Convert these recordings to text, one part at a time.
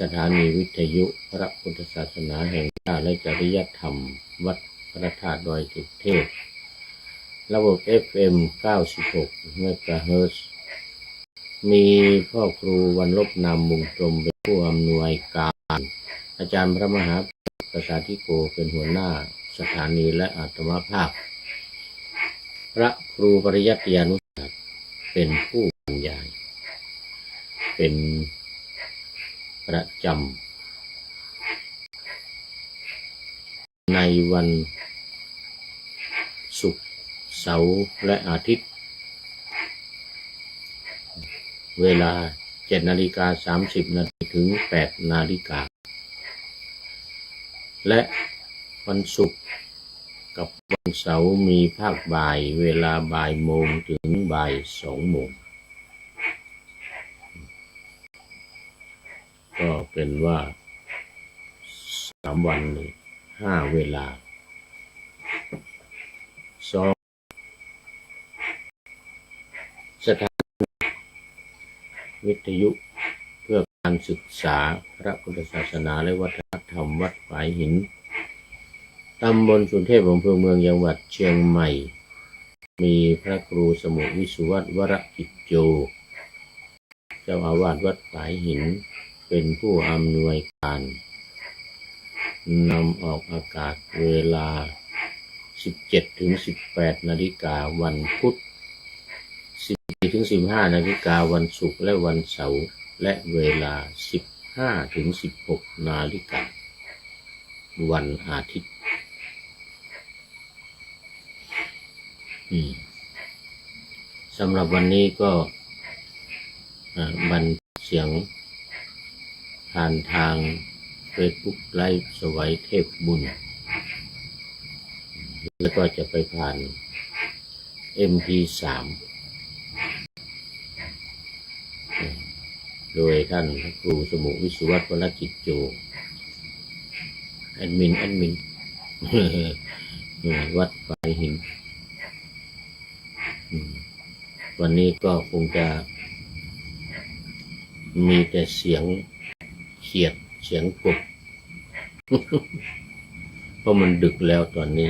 สถานีวิทยุพระพุทธศาสนาแห่งชาติและจริยธรรมวัดพระธาตุดอยสุเทพระบบ FM 96 เมกะเฮิรตซ์มีพ่อครูวันลบนามมุงกลมเป็นผู้อำนวยการอาจารย์พระมหาประสาธิโกเป็นหัวหน้าสถานีและอาตมาภาพพระครูปริยัติยานุศาสตร์เป็นผู้บรรยายเป็นประจำในวันศุกร์เสาร์และอาทิตย์เวลา 7:30 น.ถึง 8:00 น.และวันศุกร์กับวันเสาร์มีภาคบ่ายเวลาบ่ายโมงถึงบ่าย2 โมงก็เป็นว่า3 วันนี้5 เวลา2สถานีวิทยุเพื่อการศึกษาพระพุทธศาสนาและวัฒนธรรมวัดฝายหินตำบลสุเทพอำเภอเมืองจังหวัดเชียงใหม่มีพระครูสมุวิสุวัตวรกิจโยเจ้าอาวาสวัดฝายหินเป็นผู้อำนวยการนำออกอากาศเวลา 17 ถึง 18 นาฬิกาวันพุธ 14 ถึง 15 นาฬิกาวันศุกร์และวันเสาร์และเวลา 15 ถึง 16 นาฬิกาวันอาทิตย์สำหรับวันนี้ก็บันเสียงผ่านทาง Facebook ไลฟ์สวัยเทพบุญแล้วก็จะไปผ่าน MP3 โดยท่านครูสมุวิสุวัตวรกิจโยแอดมิน วัดฝายหินวันนี้ก็คงจะมีแต่เสียงเขียดเสียงกบ เพราะมันดึกแล้วตอนนี้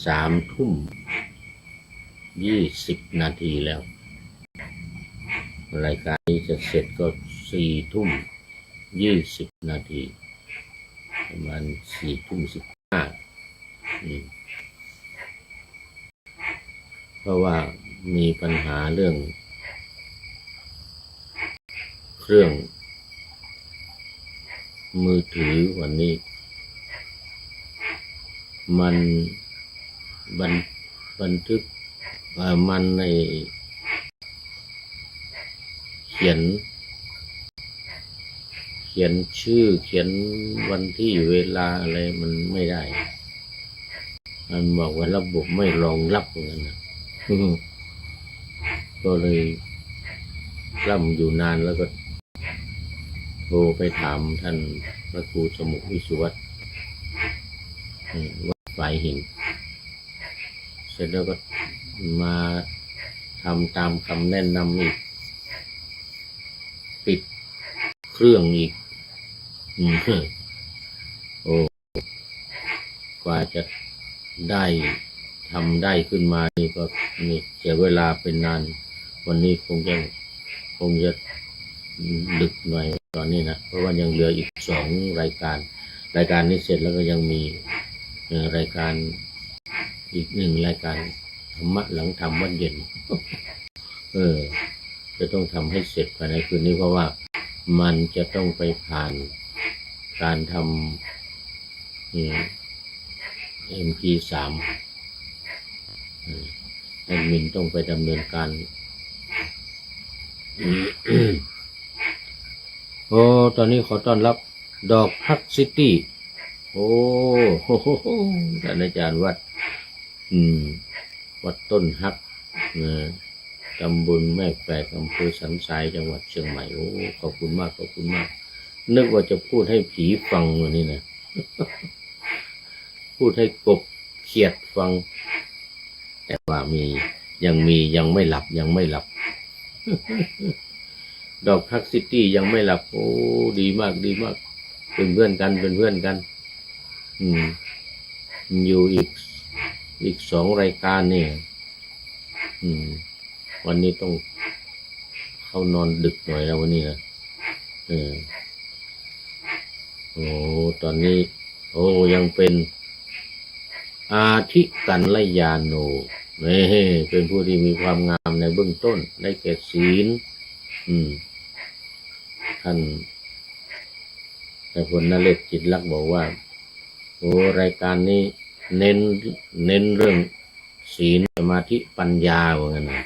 3:20 นาทีแล้วรายการนี้จะเสร็จก็4:20 นาทีประมาณ4:15เพราะว่ามีปัญหาเรื่องเครื่องมือถือวันนี้มันบันทึกมันในเขียนชื่อเขียนวันที่เวลาอะไรมันไม่ได้มันบอกว่าระบบไม่รองรับเหมือนกันนะก็เลยกล่ำอยู่นานแล้วก็โทรไปถามท่านพระครูสมุวิสุวัตวัดฝายหินเสร็จแล้วก็มาทำตามคำแนะนำอีกปิดเครื่องอีกโอ้กว่าจะได้ทำได้ขึ้นมานี่ก็นี่เสียเวลาเป็นนานวันนี้คงจะดึกหน่อยตอนนี้นะเพราะว่ายังเหลืออีก2 รายการนี้เสร็จแล้วก็ยังมีรายการอีก1 รายการธรรมะหลังธรรมวันเย็นจะต้องทำให้เสร็จภายในคืนนี้เพราะว่ามันจะต้องไปผ่านการทำMP3 แอดมินต้องไปดำเนินการตอนนี้ขอต้อนรับดอกฮักซิตี้ท่านอาจารย์วัดต้นฮักตำบลแม่แฝกอำเภอสันทรายจังหวัดเชียงใหม่ขอบคุณมากนึกว่าจะพูดให้ผีฟังวันนี้นะพูดให้กบเขียดฟังแต่ว่ายังไม่หลับ ดอกฮักซิตี้ยังไม่หลับโอ้ดีมากดีมากเป็นเพื่อนกันเป็นเพื่อนกัน อืมอยู่อีก2 รายการเนี่ยวันนี้ต้องเข้านอนดึกหน่อยแล้ววันนี้นะโอ้ตอนนี้โอ้ยังเป็นอาทิกัลยาโนนี่เป็นผู้ที่มีความงามในเบื้องต้นได้แก่ศีลท่านแต่พลนเรศจิตลักษณ์บอกว่าโอ้รายการนี้เน้นเรื่องศีลสมาธิปัญญาว่างั้นนะ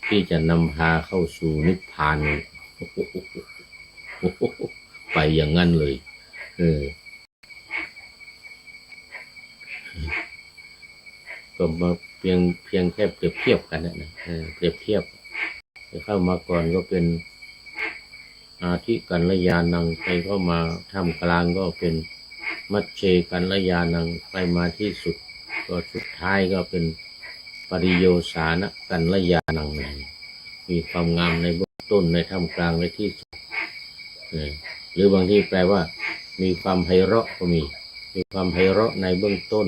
ที่จะนำพาเข้าสู่นิพพานไปอย่างนั้นเลยก็มาเพียงแค่เปรียบเทียบกันนะเปรียบเทียบเข้ามาก่อนก็เป็นอาทิกัลยาณังไปเข้ามาท่ามกลางก็เป็นมัชเชกัลยาณังไปมาที่สุดก็สุดท้ายก็เป็นปริโยสานะกัลยาณังมีความงามในเบื้องต้นในท่ามกลางในที่สุดหรือบางที่แปลว่ามีความไพเราะก็มีความไพเราะในเบื้องต้น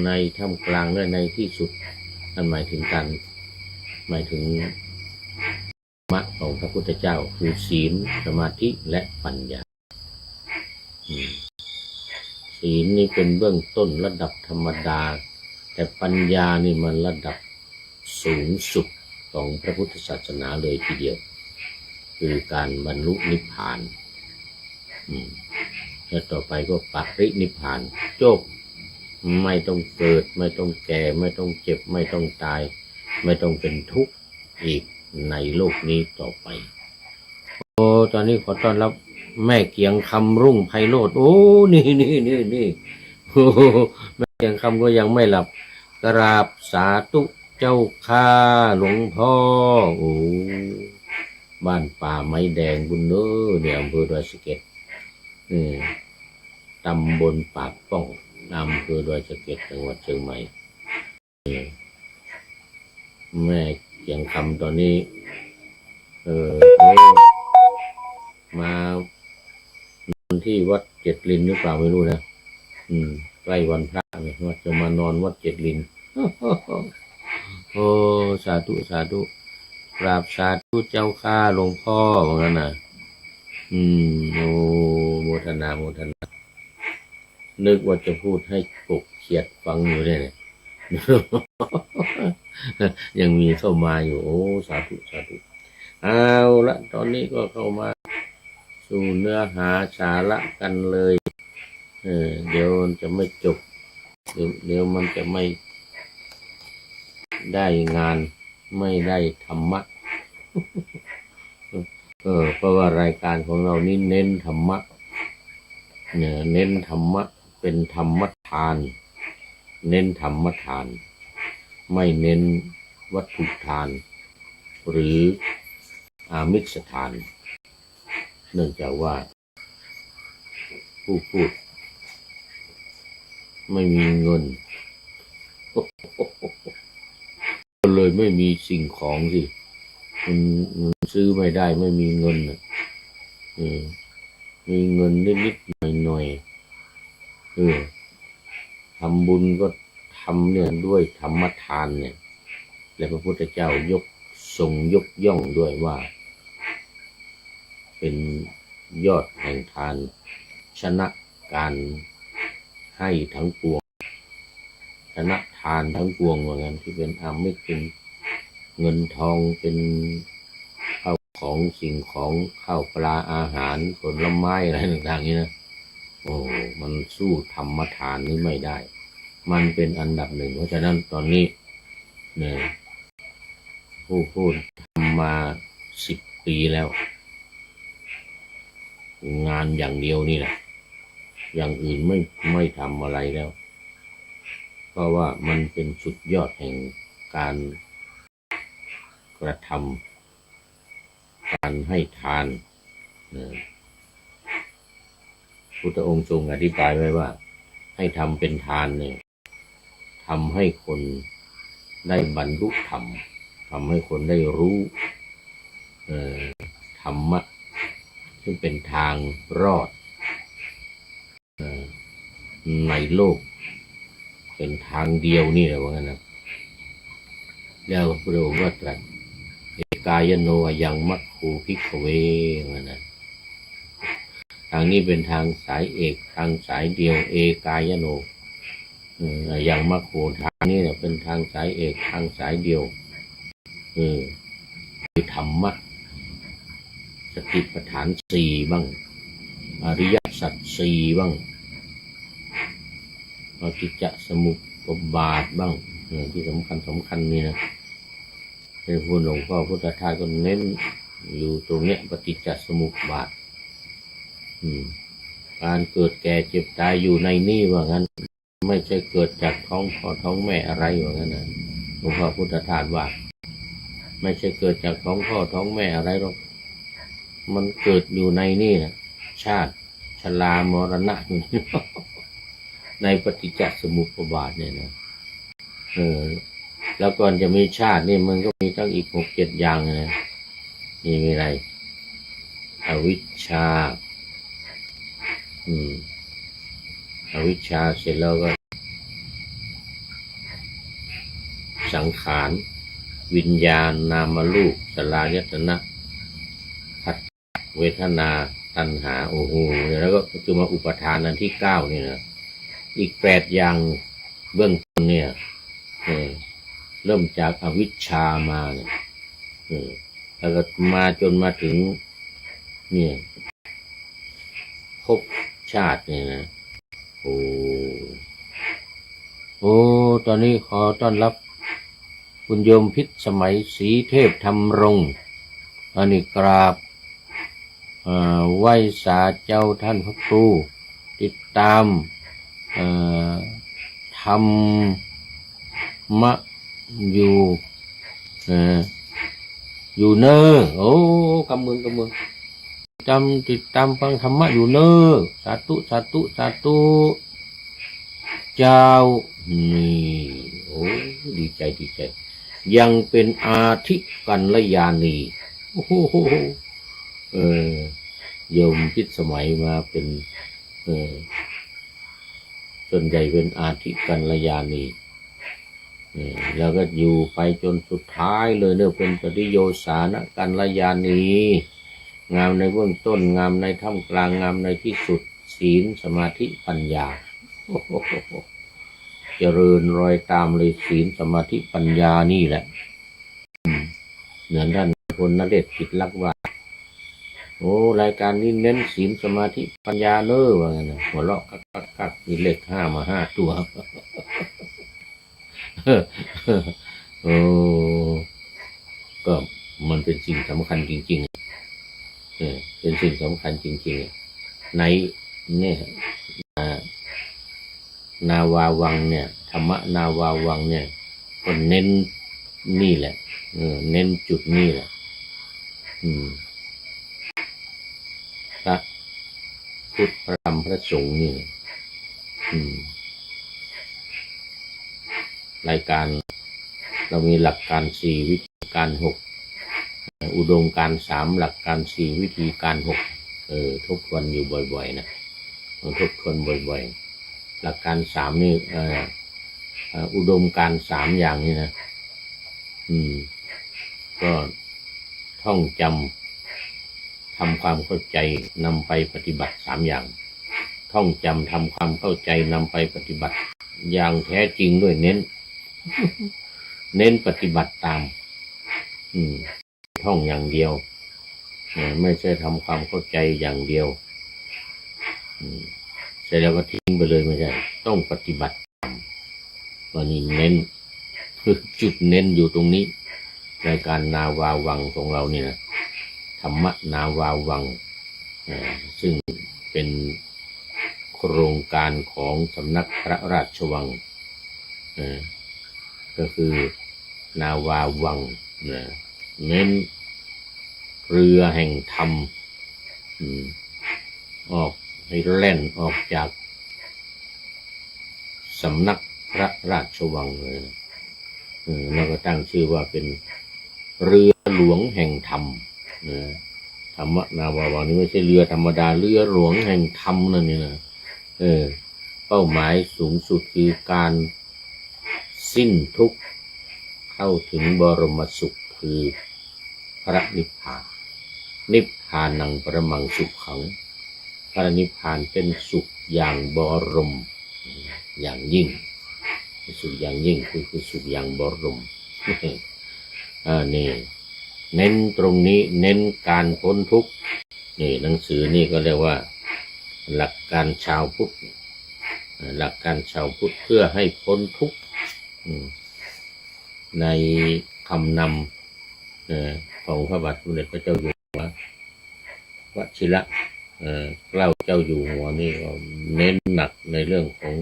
ในท่ามกลางและในที่สุดนั่นหมายถึงมรรคของพระพุทธเจ้าคือศีลสมาธิและปัญญาศีลนี่เป็นเบื้องต้นระดับธรรมดาแต่ปัญญานี่มันระดับสูงสุดของพระพุทธศาสนาเลยทีเดียวคือการบรรลุนิพพานแล้วต่อไปก็ปรินิพพานจบไม่ต้องเกิดไม่ต้องแก่ไม่ต้องเจ็บไม่ต้องตายไม่ต้องเป็นทุกข์อีกในโลกนี้ต่อไปโอ้ตอนนี้ขอต้อนรับแม่เกียงคำรุ่งไพโรจน์โอ้นี่โอ้แม่เกียงคำก็ยังไม่หลับกราบสาธุเจ้าข้าหลวงพ่อโอ้บ้านป่าไม้แดงบุญเน้อเนี่ยอำเภอดอยสะเก็ดตำบลปากป้องอำเภอดอยสะเก็ดจังหวัดเชียงใหม่แม่เกียงคำตอนนี้มาที่วัดเจ็ดลินหรือเปล่าไม่รู้นะใกล้วันพระเนี่ยว่าจะมานอนวัดเจ็ดลินโอ้สาธุสาธุกราบสาธุเจ้าข้าหลวงพ่อเหมือนกันนะโอ้โมทนานึกว่าจะพูดให้กบเขียดฟังอยู่เนี่ยยังมีเข้ามาอยู่โอ้สาธุสาธุเอาละตอนนี้ก็เข้ามาสู่เนื้อหาสาระกันเลยเดี๋ยวมันจะไม่จบเดี๋ยวมันจะไม่ได้งานไม่ได้ธรรมะเพราะว่ารายการของเรานี่เน้นธรรมะเน้นธรรมะเป็นธรรมทานเน้นธรรมทานไม่เน้นวัตถุทานหรืออามิสทานเนื่องจากว่าผู้พูดไม่มีเงินก็เลยไม่มีสิ่งของสิมันซื้อไม่ได้ไม่มีเงินมีเงินนิดๆหน่อยทำบุญก็ทำเนี่ยด้วยธรรมทานเนี่ยและพระพุทธเจ้ายกย่องด้วยว่าเป็นยอดแห่งทานชนะการให้ทั้งปวงชนะทานทั้งปวงว่างั้นที่เป็นอามิสเป็นเงินทองเป็นข้าวของสิ่งของข้าวปลาอาหารผลไม้อะไรต่างๆนี้นะโอ้มันสู้ธรรมทานนี้ไม่ได้มันเป็นอันดับหนึ่งเพราะฉะนั้นตอนนี้เนี่ยผู้พูดทำมา10 ปีแล้วงานอย่างเดียวนี่แหละอย่างอื่นไม่ทำอะไรแล้วเพราะว่ามันเป็นสุดยอดแห่งการกระทำการให้ทานพุทธองค์ทรงอธิบายไว้ว่าให้ทำเป็นทานเนี่ยทำให้คนได้บรรลุธรรม ทำให้คนได้รู้ธรรมะซึ่งเป็นทางรอดในโลกเป็นทางเดียวนี่แหละว่างั้นนะแล้วพระองค์ก็ตรัสเอกายโนยังมัคคูภิกขเวว่านะทางนี้เป็นทางสายเอกทางสายเดียวเอกายโนยังมัคคูทางนี้เนี่ยเป็นทางสายเอกทางสายเดียวคือธรรมะสติปัฏฐานสี่บ้างอริยสัจสี่บ้างปฏิจจสมุปบาทบ้างที่สำคัญนี่นะเป็นพูดหลวงพ่อพุทธทาสก็เน้นอยู่ตรงเนี้ยปฏิจจสมุปบาทการเกิดแก่เจ็บตายอยู่ในนี่ว่างั้นไม่ใช่เกิดจากท้องพ่อท้องแม่อะไรว่างั้นนะหลวงพ่อพุทธทาสว่าไม่ใช่เกิดจากท้องพ่อท้องแม่อะไรหรอกมันเกิดอยู่ในนี่นะชาติชรามรณะอยู่ในปฏิจจสมุปบาทเนี่ยนะแล้วก่อนจะมีชาตินี่มันก็มีตั้งอีก6-7อย่างนะนี่มีอะไรอวิชชาอวิชชาเสร็จแล้วก็สังขารวิญญาณนามรูปสลายตนะผัสเวทนาตัณหาโอ้โหแล้วก็คือมาอุปทานอันที่9นี่นะอีก8อย่างเบื้องต้นเนี่ยเริ่มจากอวิชชามาเนี่ยแล้วก็มาจนมาถึงเนี่ยภพชาติเนี่ยนะโอ้ตอนนี้ขอต้อนรับคุณโยมพิษสมัยศรีเทพธรรมรงค์อันนี้กราบไหว้สาเจ้าท่านพระครูติดตามธรรมะอยู่อยู่เนอโอ้กำมือติดตามฟังธรรมะอยู่เนอสาธุเจ้านี่โอ้ดีใจยังเป็นอาทิกัลยาณีโอ้โหโยมพิษสมัยมาเป็นส่วนใหญ่เป็นอาทิกัลยาณีแล้วก็อยู่ไปจนสุดท้ายเลยเนี่ยเป็นปฏิโยสานกัลยาณีงามในเบื้องต้นงามในท่ามกลางงามในที่สุดศีลสมาธิปัญญาเจริญรอยตามเลยศีลสมาธิปัญญานี่แหละเหมือนท่านพลนเรศกิจลักษณ์ว่าโอ้รายการนี้เน้นศีลสมาธิปัญญาเนอะว่างั้นนะหัวเราะกักมีเลข5มา5ตัวโอ้ก็มันเป็นสิ่งสำคัญจริงๆเป็นสิ่งสำคัญจริงๆในเนี่ยนาวาวังเนี่ยธรรมะนาวาวังเนี่ยก็เน้นนี่แหละเน้นจุดนี่แหละพระพุทธพระธรรมพระสงฆ์นี่รายการเรามีหลักการ4วิธีการ6อุดมการณ์3หลักการ4วิธีการ6ทบทวนอยู่บ่อยๆนะทบทวนบ่อยๆหลักการ3นี่อุดมการณ์3อย่างนี้นะก็ท่องจำทำความเข้าใจนำไปปฏิบัติ3อย่างท่องจำทำความเข้าใจนำไปปฏิบัติอย่างแท้จริงด้วยเน้นปฏิบัติตามท่องอย่างเดียวไม่ใช่ทำความเข้าใจอย่างเดียวเสร็จแล้วก็ทิ้งไปเลยไม่ใช่ต้องปฏิบัติตามวันนี้เน้นคือจุดเน้นอยู่ตรงนี้รายการนาวาวังของเรานี่นะธรรมะนาวาวังซึ่งเป็นโครงการของสำนักพระราชวังก็คือนาวาวังเน้นเรือแห่งธรรมออกให้แล่นออกจากสำนักพระราชวังเลยแล้วก็ตั้งชื่อว่าเป็น เรือหลวงแห่งธรรมธรรมนาวาวานี่ไม่ใช่เรือธรรมดาเรือหลวงแห่งธรรมนั่นนี่นะเป้าหมายสูงสุดคือการสิ้นทุกข์เข้าถึงบรมสุขคือพระนิพพานนิพพานังปรมังสุขขังพระนิพพานเป็นสุขอย่างบรมอย่างยิ่งสุขอย่างยิ่งคือสุขอย่างบรมนี่เน้นตรงนี้เน้นการพ้นทุกข์นี่หนังสือนี่ก็เรียกว่าหลักการชาวพุทธหลักการชาวพุทธเพื่อให้พ้นทุกข์ในคำนำของพระบาทสมเด็จพระเจ้าอยู่หัววชิระเกล้าเจ้าอยู่หัวนี่ก็เน้นหนักในเรื่องของ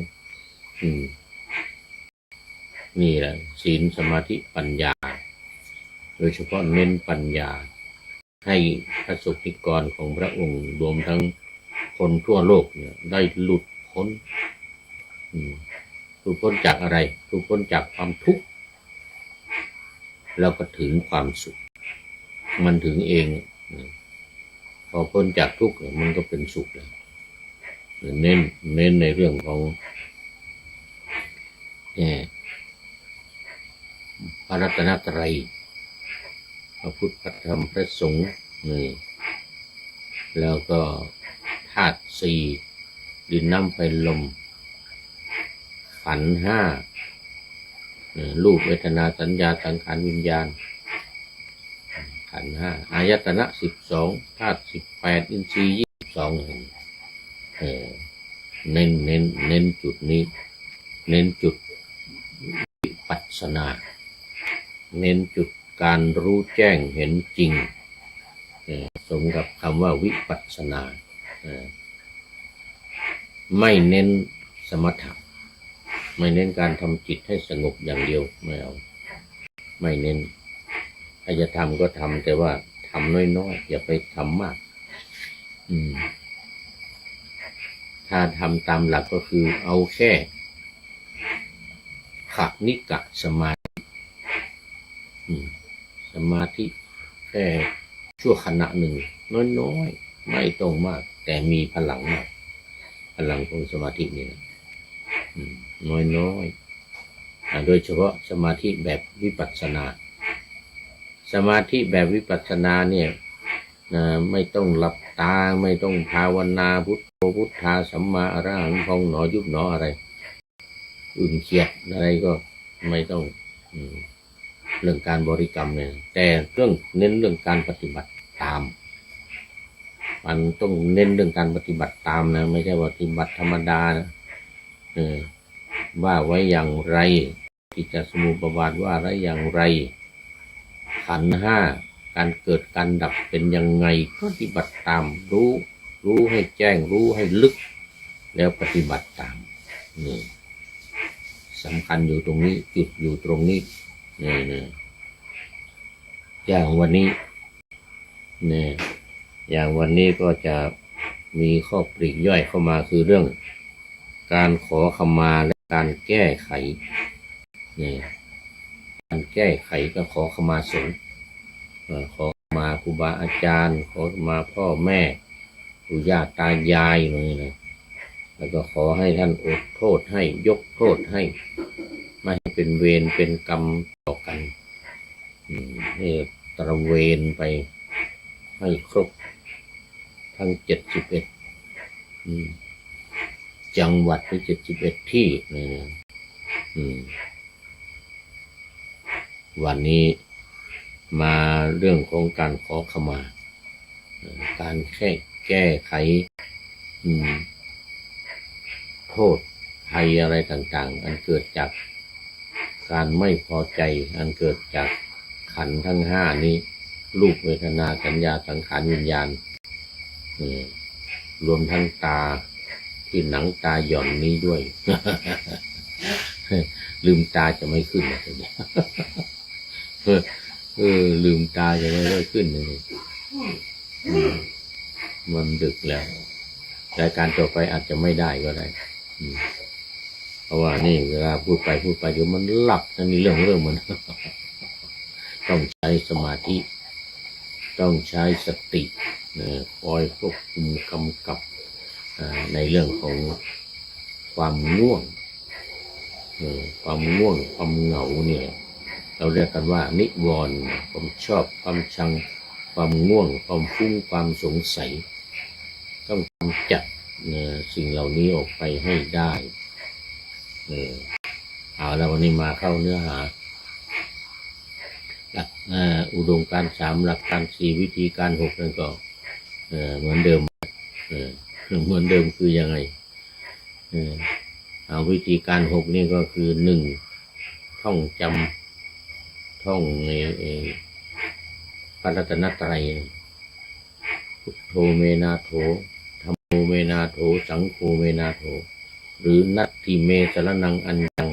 นี่แหละศีลสมาธิปัญญาโดยเฉพาะเน้นปัญญาให้พระสงฆ์นิกรของพระองค์รวมทั้งคนทั่วโลกเนี่ยได้หลุดพ้นหลุดพ้นจากอะไรหลุดพ้นจากความทุกข์แล้วก็ถึงความสุขมันถึงเองพอพ้นจากทุกข์มันก็เป็นสุขแล้วเน้นในเรื่องของพระรัตนตรัยพระพุทธพระธรรมพระสงฆ์นี่แล้วก็ธาตุสี่ดินน้ำไฟลมขันธ์ห้ารูปเวทนาสัญญาสังขารวิญญาณขันธ์ห้าอายตนะ12ธาตุ18อินทรีย์22เน้นจุดนี้เน้นจุดวิปัสสนาเน้นจุดการรู้แจ้งเห็นจริงสมกับคำว่าวิปัสสนาไม่เน้นสมถะไม่เน้นการทำจิตให้สงบอย่างเดียวไม่เอาไม่เน้นถ้าจะทำก็ทำแต่ว่าทำน้อยๆอย่าไปทำมากถ้าทำตามหลักก็คือเอาแค่ขณิกะสมาธิสมาธิแค่ชั่วขณะหนึ่งน้อยๆไม่ต้องมากแต่มีพลังมากพลังของสมาธินี่นะน้อยโดยเฉพาะสมาธิแบบวิปัสสนาสมาธิแบบวิปัสสนาเนี่ยไม่ต้องหลับตาไม่ต้องภาวนาพุทโธพุทธาสัมมาอรหังพองหนอยุบหนออะไรอื่นเขียดอะไรก็ไม่ต้องเรื่องการบริกรรมเนี่ยแต่เน้นเรื่องการปฏิบัติตามมันต้องเน้นเรื่องการปฏิบัติตามนะไม่ใช่ว่าปฏิบัติธรรมดานะว่าไว้อย่างไรกิจจสมุปบาทว่าไว้อย่างไรขันธ์ห้าการเกิดการดับเป็นยังไงปฏิบัติตามรู้ให้แจ้งรู้ให้ลึกแล้วปฏิบัติตามนี่สำคัญอยู่ตรงนี้จุดอยู่ตรงนี้อย่างวันนี้อย่างวันนี้ก็จะมีข้อปลีกย่อยเข้ามาคือเรื่องการขอขมาและการแก้ไขการแก้ไขก็ขอขมาสงฆ์ขอขมาครูบาอาจารย์ขอขมาพ่อแม่ปู่ย่าตายายนี่นะแล้วก็ขอให้ท่านอดโทษให้ยกโทษให้ไม่ให้เป็นเวรเป็นกรรมต่อกันให้ตระเวนไปให้ครบทั้ง71จังหวัดหรือ71ที่วันนี้มาเรื่องของการขอขมาการแก้ไขโทษภัยอะไรต่างๆอันเกิดจากการไม่พอใจอันเกิดจากขันธ์ทั้งห้านี้รูปเวทนาสัญญาสังขารวิญญาณรวมทั้งตาที่หนังตาหย่อนนี้ด้วย ลืมตาจะไม่ขึ้นนะเนี่ยลืมตาจะไม่ได้ขึ้นเลยมันดึกแล้วรายการต่อไปอาจจะไม่ได้ก็ได้เพราะว่านี่เวลาพูดไปเดี๋ยวมันหลับนั่นนี่เรื่องมัน ต้องใช้สมาธิต้องใช้สติคอยควบคุมกำกับในเรื่องของความง่วงความเหงาเนี่ยเราเรียกกันว่านิวรณ์ความชอบความชังความง่วงความฟุ้งความสงสัยต้องกำจัดสิ่งเหล่านี้ออกไปให้ได้เอาแล้ววันนี้มาเข้าเนื้อหาหลักอุดมการณ์3หลักการ4วิธีการ6นั่นก็เหมือนเดิมเหมือนเดิมคือยังไงเอาวิธีการ6นี่ก็คือ1ท่องจำท่องในพระรัตนตรัยพุทโธเมนาโถธัมโมเมนาโถสังโฆเมนาโถหรือนัตถิเมสรณังอัญญัง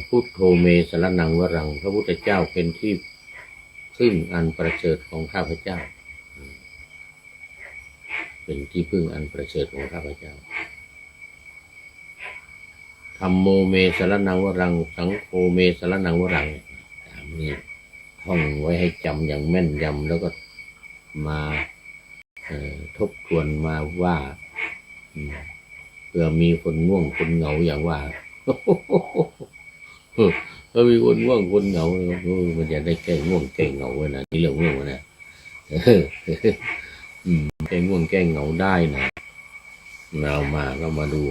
พุทโธเมสรณังวรังพระพุทธเจ้าเป็นที่พึ่งอันประเสริฐของข้าพเจ้าเป็นที่พึ่งอันประเสริฐของข้าพเจ้าธัมโมเมสรณังวรังสังโฆเมสรณังวรังนี่ท่องไว้ให้จำอย่างแม่นยำแล้วก็มาทบทวนมาว่าเผื่อมีคนง่วงคนเหงาอย่างว่าถ้ามีคนง่วงคนเหงามันจะได้แก้ง่วงแก้เหงาไว้นะนี่เรื่องง่วงนะแก้ง่วงแก้เหงาได้นะเรามาดู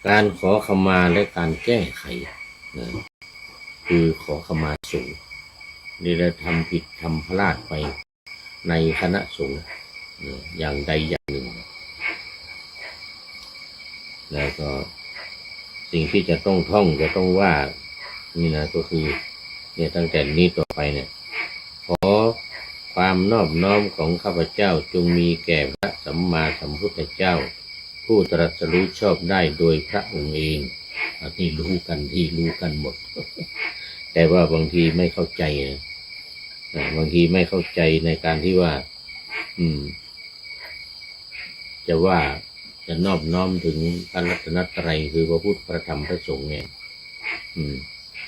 การขอขมาและการแก้ไขนะคือขอขมาสงฆ์นี่เราทำผิดทำพลาดไปในคณะสงฆ์อย่างใดอย่างหนึ่งแล้วก็สิ่งที่จะต้องท่องจะต้องว่านี่นะก็คือเนี่ยตั้งแต่นี้ต่อไปเนี่ยขอความนอบน้อมของข้าพเจ้าจงมีแก่พระสัมมาสัมพุทธเจ้าผู้ตรัสรู้ชอบได้โดยพระองค์เองที่รู้กันหมด แต่ว่าบางทีไม่เข้าใจนะบางทีไม่เข้าใจในการที่ว่าจะว่าจะนอบน้อมถึงพระรัตนตรัยคือพระพุทธพระธรรมพระสงฆ์เนี่ย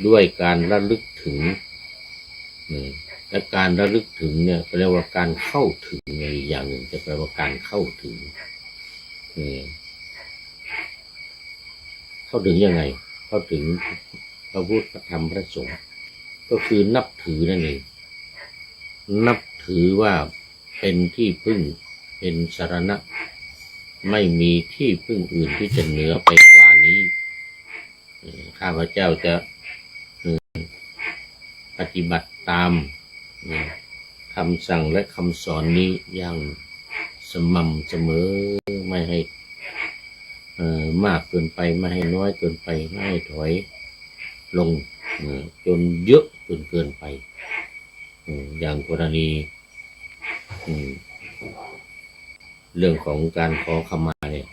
ด้วยการระลึกถึงและการระลึกถึงเนี่ยเรียกว่าการเข้าถึงอีกอย่างหนึ่งจะแปลว่าการเข้าถึงเข้าถึงยังไงเข้าถึงพระพุทธพระธรรมพระสงฆ์ก็คือนับถือนั่นเองนับถือว่าเป็นที่พึ่งเป็นสรณะไม่มีที่พึ่งอื่นที่จะเหนือไปกว่านี้ข้าพเจ้าจะปฏิบัติตามคำสั่งและคำสอนนี้อย่างสม่ำเสมอไม่ให้มากเกินไปไม่ให้น้อยเกินไปไม่ให้ถอยลงจนเยอะจนเกินไปอย่างกรณีเรื่องของการขอขมาเนี่ย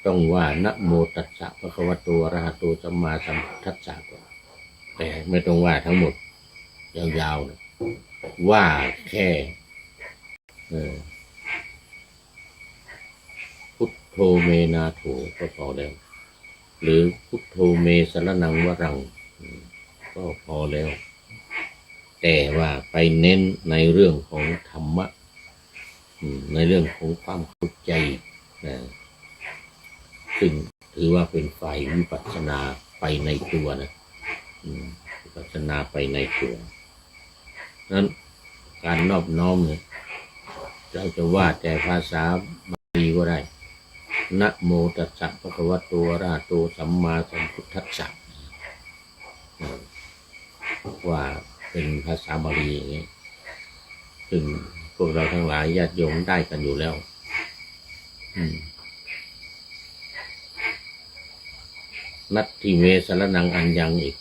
ต้องว่านะโมตัสสะภะคะวะโตอะระหะโตสัมมาสัมพุทธัสสะก่อนแต่ไม่ต้องว่าทั้งหมดยาวๆนะว่าแค่พุทโธเมนาโถก็พอแล้วหรือพุทโธเมสรณังวรังก็พอแล้วแต่ว่าไปเน้นในเรื่องของธรรมะในเรื่องของความเข้าใจซึ่งถือว่าเป็นฝ่ายวิปัสสนาไปในตัวนะวิปัสสนาไปในตัวนั้นการนอบน้อมเนี่ยเราจะว่าแต่ภาษาบาลีก็ได้นะโมตัสสะภะคะวะโตอะระหะโตสัมมาสัมพุทธัสสะว่าเป็นภาษาบาลีอย่างนี้ซึ่งพวกเราทั้งหลายญาติโยมได้กันอยู่แล้วนัตถิเมสรณังอัญญังอีก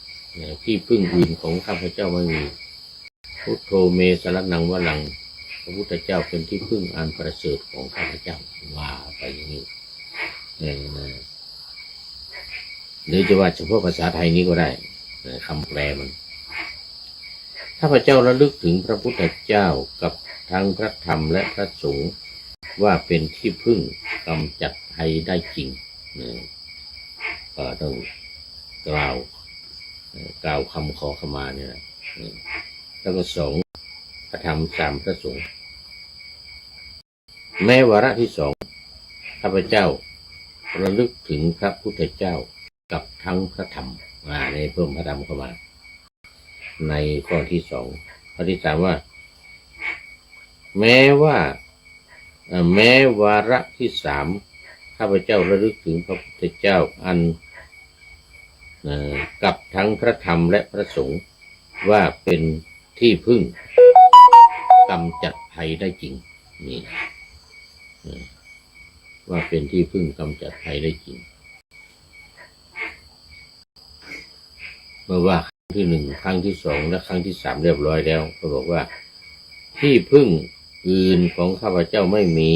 ที่พึ่งอื่นของข้าพเจ้าไม่มีพุทโธเมสรณังวรังพระพุทธเจ้าเป็นที่พึ่งอันประเสริฐของข้าพเจ้าว่าไปอย่างนี้หรือจะว่าเฉพาะภาษาไทยนี้ก็ได้คำแปลมันข้าพเจ้าระลึกถึงพระพุทธเจ้ากับทั้งพระธรรมและพระสงฆ์ว่าเป็นที่พึ่งกำจัดภัยได้จริงก็ต้อง กล่าวคำขอขมาเนี่ยนะแล้วก็สองพระธรรมสามพระสงฆ์แม้วาระที่สองข้าพเจ้าระลึกถึงพระพุทธเจ้ากับทั้งพระธรรมในเพิ่มพระธรรมเข้ามาในข้อที่สองข้อที่สามว่าแม้วาระที่สามข้าพเจ้าระลึกถึงพระพุทธเจ้าอันกับทั้งพระธรรมและพระสงฆ์ว่าเป็นที่พึ่งกำจัดภัยได้จริงนี่ว่าเป็นที่พึ่งกำจัดภัยได้จริงเมื่อว่าครั้งที่หนึ่งครั้งที่สองและครั้งที่สามเรียบร้อยแล้วก็บอกว่าที่พึ่งอื่นของข้าพเจ้าไม่มี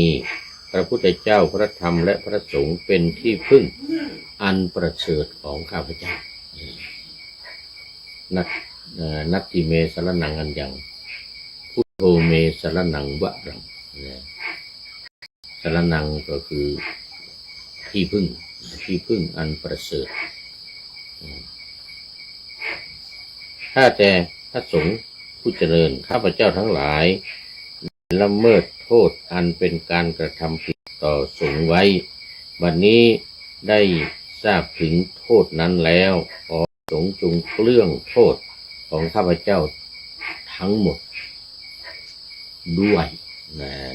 พระพุทธเจ้าพระธรรมและพระสงฆ์เป็นที่พึ่งอันประเสริฐของข้าพเจ้านัตติเมสรนังอันยังพุทโธเมสรนังวะรังสรนังก็คือที่พึ่งอันประเสริฐถ้าแต่พระสงฆ์ผู้เจริญข้าพเจ้าทั้งหลายละเมิดโทษอันเป็นการกระทำผิดต่อสงฆ์ไว้บัดนี้ได้ทราบถึงโทษนั้นแล้วขอสงฆ์จงเปลื้องโทษของข้าพเจ้าทั้งหมดด้วย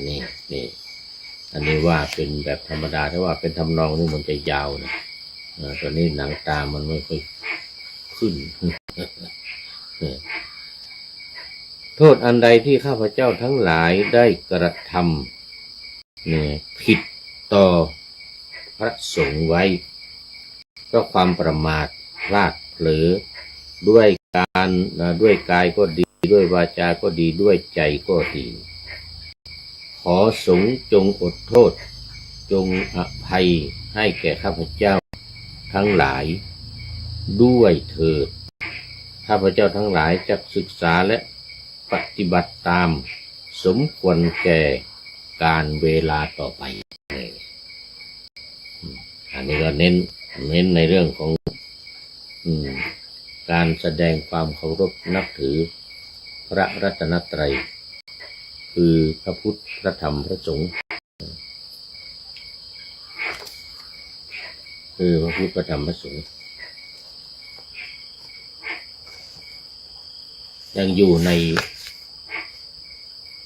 นี่อันนี้ว่าเป็นแบบธรรมดาถ้าว่าเป็นทำนองนี่มันจะยาวนะตอนนี้หนังตามันไม่ค่อยขึ้น โทษอันใดที่ข้าพเจ้าทั้งหลายได้กระทำผิดต่อพระสงฆ์ไว้เพราะความประมาทพลาดเผลอด้วยกายก็ดีด้วยวาจาก็ดีด้วยใจก็ดีขอสงฆ์จงอดโทษจงอภัยให้แก่ข้าพเจ้าทั้งหลายด้วยเถิดข้าพเจ้าทั้งหลายจะศึกษาและปฏิบัติตามสมควรแก่การเวลาต่อไปอันนี้ก็เน้นในเรื่องของการแสดงความเคารพนับถือพระรัตนตรัยคือพระพุทธพระธรรมพระสงฆ์คือพระพุทธพระธรรมพระสงฆ์ยังอยู่ใน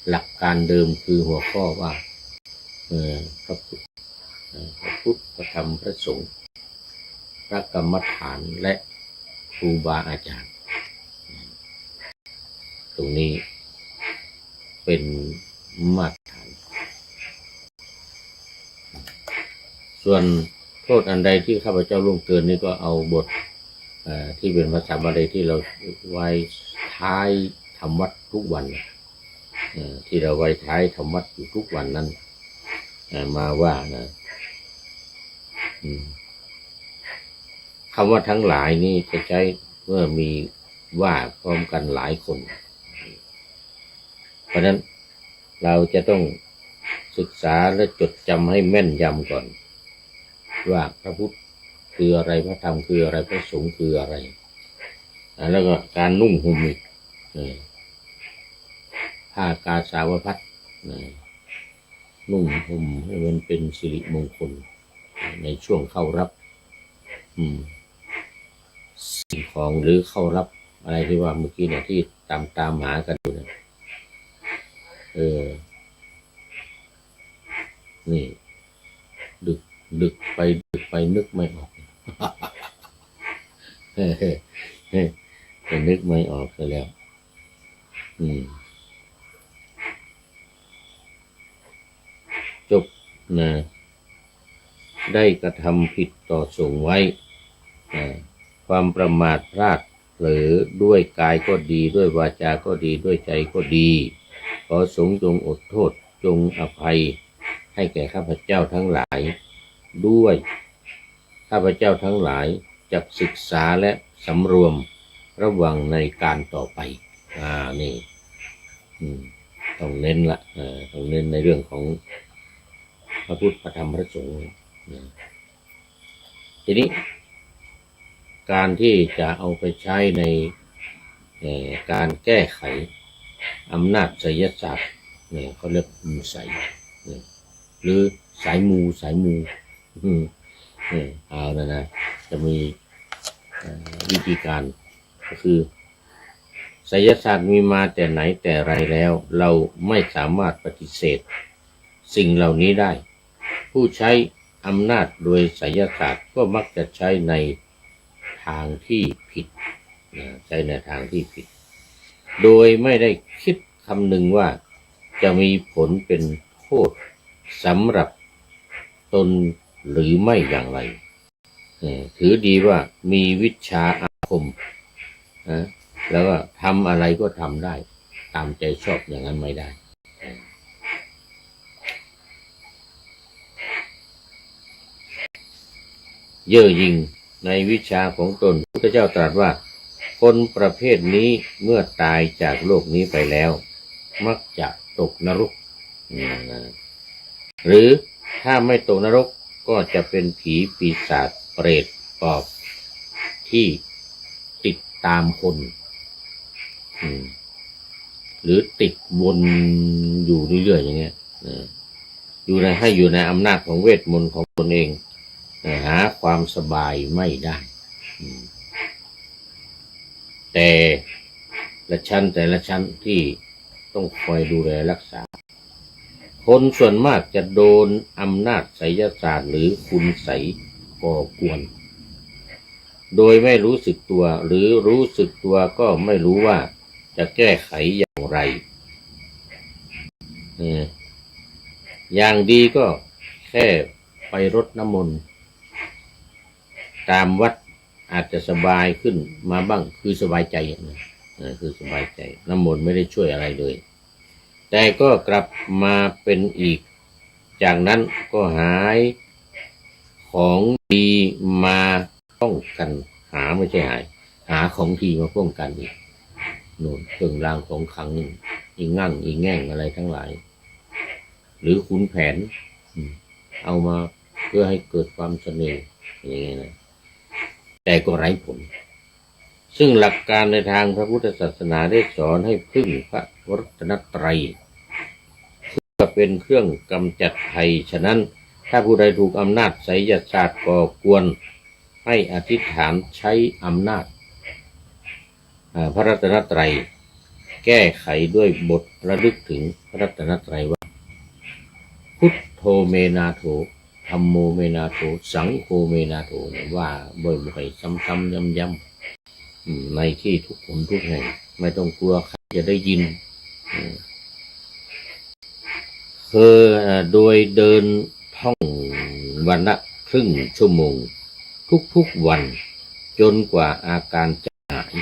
หลักการเดิมคือหัวข้อว่าพระพุทธพระธรรมพระสงฆ์พระกรรมฐานและครูบาอาจารย์ตรงนี้เป็นมาตรฐานส่วนโทษอันใดที่ข้าพเจ้าล่วงเกินนี่ก็เอาบทที่เป็นภาษาบาลีที่เราไว้ท้ายทำวัดทุกวันที่เราไว้ท้ายทำวัดอยู่ทุกวันนั้นมาว่านะคำว่าทั้งหลายนี่จะใช้เมื่อมีว่าพร้อมกันหลายคนเพราะนั้นเราจะต้องศึกษาและจดจำให้แม่นยำก่อนว่าพระพุทธคืออะไรพระธรรมคืออะไรพระสงฆ์คืออะไรแล้วก็การนุ่งห่มอีกผ้ากาสาวพัสนุ่งห่มให้มันเป็นสิริมงคลในช่วงเข้ารับสิ่งของหรือเข้ารับอะไรที่ว่าเมื่อกี้เนี่ยที่ตามหากันอยู่เนี่ยนี่ดึกไปนึกไม่ออกจะนึกไม่ออกซะแล้วจบนะได้กระทำผิดต่อสงฆ์ไว้ความประมาทพลาดเผลอด้วยกายก็ดีด้วยวาจาก็ดีด้วยใจก็ดีขอสงฆ์จงอดโทษจงอภัยให้แก่ข้าพเจ้าทั้งหลายด้วยข้าพเจ้าทั้งหลายจะศึกษาและสำรวมระวังในการต่อไปนี่ต้องเน้นละต้องเน้นในเรื่องของพระพุทธพระธรรมพระสงฆ์ทีนี้ การที่จะเอาไปใช้ในการแก้ไขอำนาจไสยศาสตร์เนี่ยเขาเรียกมูไสหรือสายมูเอานะจะมีวิธีการก็คือไสยศาสตร์มีมาแต่ไหนแต่ไรแล้วเราไม่สามารถปฏิเสธสิ่งเหล่านี้ได้ผู้ใช้อำนาจโดยไสยศาสตร์ก็มักจะใช้ในทางที่ผิดใช้ในทางที่ผิดโดยไม่ได้คิดคำนึงว่าจะมีผลเป็นโทษสำหรับตนหรือไม่อย่างไรถือดีว่ามีวิชาอาคมแล้วก็ทำอะไรก็ทำได้ตามใจชอบอย่างนั้นไม่ได้เย่อหยิ่งในวิชาของตนพระพุทธเจ้าตรัสว่าคนประเภทนี้เมื่อตายจากโลกนี้ไปแล้วมักจะตกนรกหรือถ้าไม่ตกนรกก็จะเป็นผีปีศาจเปรตปอบที่ติดตามคนหรือติดวนอยู่เรื่อยๆอย่างเงี้ยให้อยู่ในอำนาจของเวทมนต์ของตนเองหาความสบายไม่ได้แต่ละชั้นที่ต้องคอยดูแลรักษาคนส่วนมากจะโดนอำนาจไสยศาสตร์หรือคุณไสยก่อกวนโดยไม่รู้สึกตัวหรือรู้สึกตัวก็ไม่รู้ว่าจะแก้ไขอย่างไรอย่างดีก็แค่ไปรดน้ำมนต์ตามวัดอาจจะสบายขึ้นมาบ้างคือสบายใจคือสบายใจน้ำมนต์ไม่ได้ช่วยอะไรเลยแต่ก็กลับมาเป็นอีกจากนั้นก็หายของดีมาป้องกันไม่ใช่หาของดีมาป้องกันอีกโน่นเครื่องรางของขลังอีงั่งอีแง่งอะไรทั้งหลายหรือขุนแผนเอามาเพื่อให้เกิดความเสน่ห์อย่างนี้นะแต่ก็ไร้ผลซึ่งหลักการในทางพระพุทธศาสนาได้สอนให้พึ่งพระรัตนตรัยเพื่อเป็นเครื่องกำจัดภัยฉะนั้นถ้าผู้ใดถูกอำนาจไสยศาสตร์ก่อกวนให้อธิษฐานใช้อำนาจพระรัตนตรัยแก้ไขด้วยบทระลึกถึงพระรัตนตรัยว่าพุทโธเมนาโถธัมโมเมนาโถสังโฆเมนาโถว่าบ่อยๆซ้ำๆย้ำๆในที่ทุกคนทุกแห่งไม่ต้องกลัวใครจะได้ยินโดยเดินท่องวันละครึ่งชั่วโมงทุกวันจนกว่าอาการจะหาย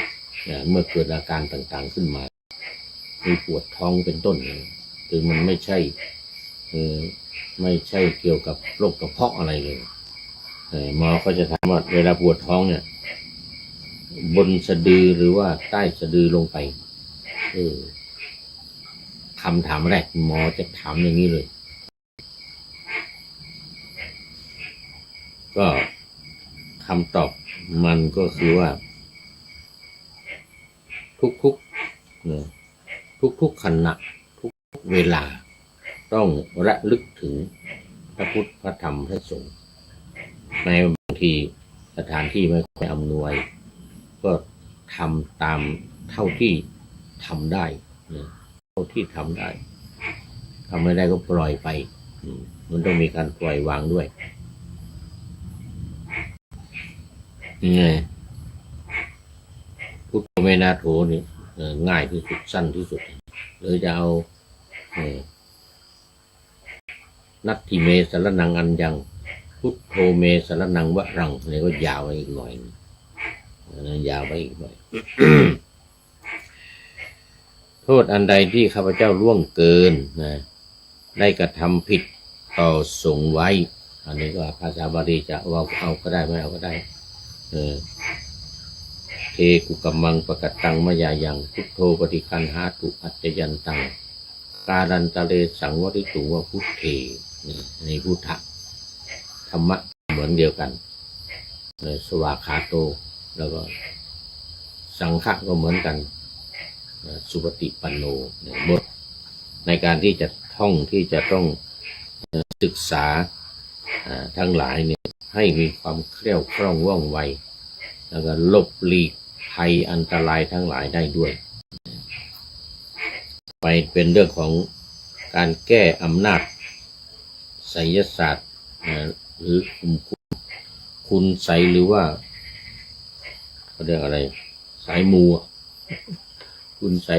เมื่อเกิดอาการต่างๆขึ้นมามีปวดท้องเป็นต้นถึงมันไม่ใช่เกี่ยวกับโรคกระเพาะอะไรเลยหมอก็จะถามว่าเวลาปวดท้องเนี่ยบนสะดือหรือว่าใต้สะดือลงไปคำถามแรกหมอจะถามอย่างนี้เลยก็คำตอบมันก็คือว่าทุกขณะทุกเวลาต้องระลึกถึงพระพุทธพระธรรมพระสงฆ์ในบางทีสถานที่ไม่ค่อยอำนวยก็ทำตามเท่าที่ทำได้เท่าที่ทำได้ทำไม่ได้ก็ปล่อยไปมันต้องมีการปล่อยวางด้วยไงพุทโธเมนาโถนี่ง่ายที่สุดสั้นที่สุดหรือจะเอานัตถิเมสรนังอัญญังพุทโธเมสรนังวะรังนี่ก็ยาวไปอีกหน่อยยาวไปอีกหน่อย โทษอันใดที่ข้าพเจ้าล่วงเกินได้กระทำผิดต่อสงฆ์ไว้อันนี้ก็ภาษาบาลีจะเอาก็ได้ไม่เอาก็ได้เทกุกัมมังปะกตังมยายังพุทโธปฏิคันหาตุอัจจยันตังการันตะเลสังวริตุวะพุทเทในพุทธธรรมะเหมือนเดียวกันสวากขาโต แล้วก็สังฆะก็เหมือนกันสุปฏิปันโนบทในการที่จะต้องศึกษาทั้งหลายเนี่ยให้มีความเครี่ยวคล่องว่องไวแล้วก็หลบหลีกภัยอันตรายทั้งหลายได้ด้วยไปเป็นเรื่องของการแก้อำนาจไสยศาสตร์หรือคุณไสยหรือว่าเขาเรียกอะไรสายมูคุณไส